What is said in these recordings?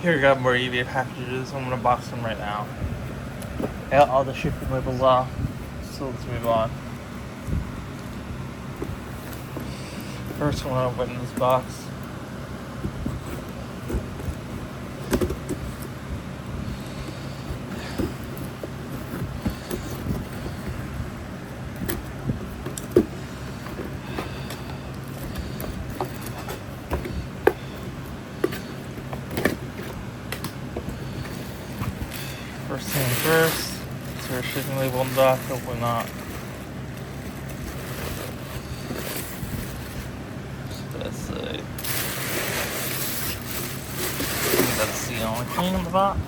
Here, I got more eBay packages. I'm gonna box them right now. I got all the shipping labels off, so let's move on. First one, I'll open this box. First thing first, is there a shipping label on the back? Hopefully not. That's the only thing in the box.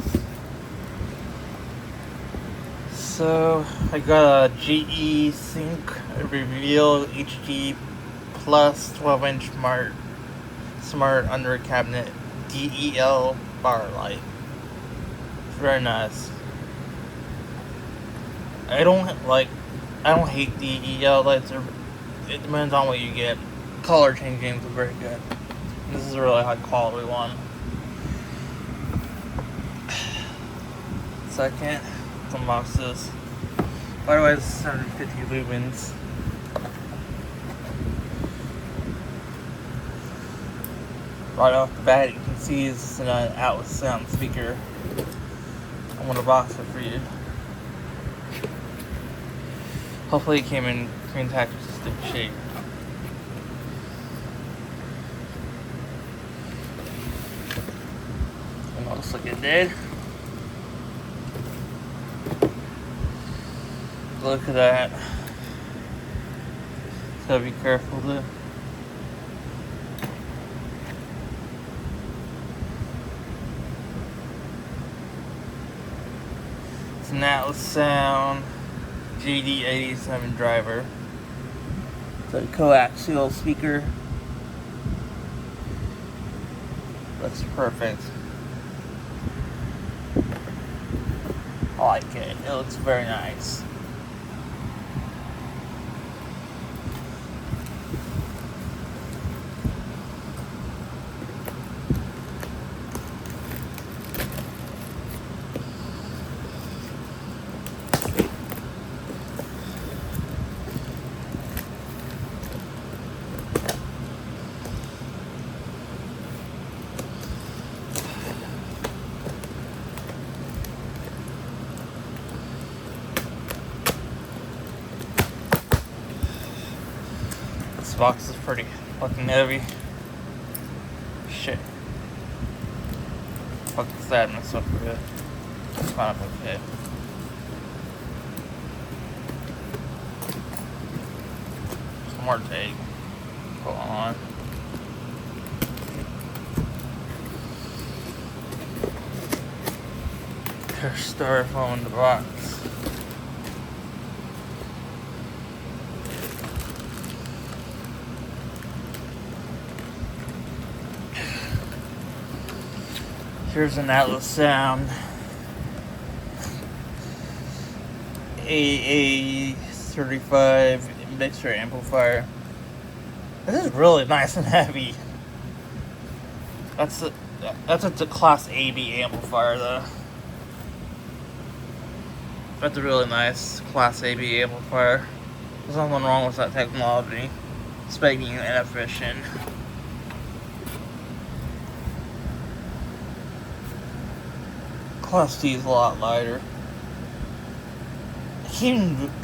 So I got a GE Cync Reveal HD Plus 12-inch smart under cabinet DEL bar light. Very nice. I don't hate DEL lights. It depends on what you get. Color changing is very good. This is a really high quality one. Second, let's unbox this. By the way, this is 750 lumens. Right off the bat, you can see it's an Atlas sound speaker. I'm gonna box it for you. Hopefully it came in fantastic shape. And it looks like it did. Look at that. Gotta be careful though. It's an Atlas Sound GD87 driver. It's a coaxial speaker. That's perfect. I like it. It looks very nice. This box is pretty fucking heavy. Shit. Fuck that messed up a bit. It's kind of okay. Some more tape. Go on. There's styrofoam in the box. Here's an Atlas Sound AA35 mixer amplifier. This is really nice and heavy. That's a Class AB amplifier though. That's a really nice Class AB amplifier. There's nothing wrong with that technology. It's making it inefficient. Class D is a lot lighter. I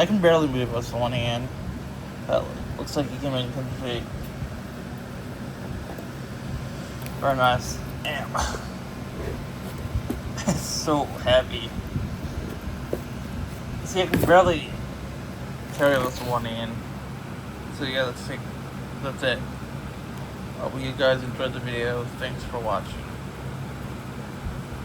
can barely move with one hand. That looks like it came in good shape. Very nice. Damn. It's so heavy. See, I can barely carry this one hand. So yeah, that's it. I hope you guys enjoyed the video. Thanks for watching.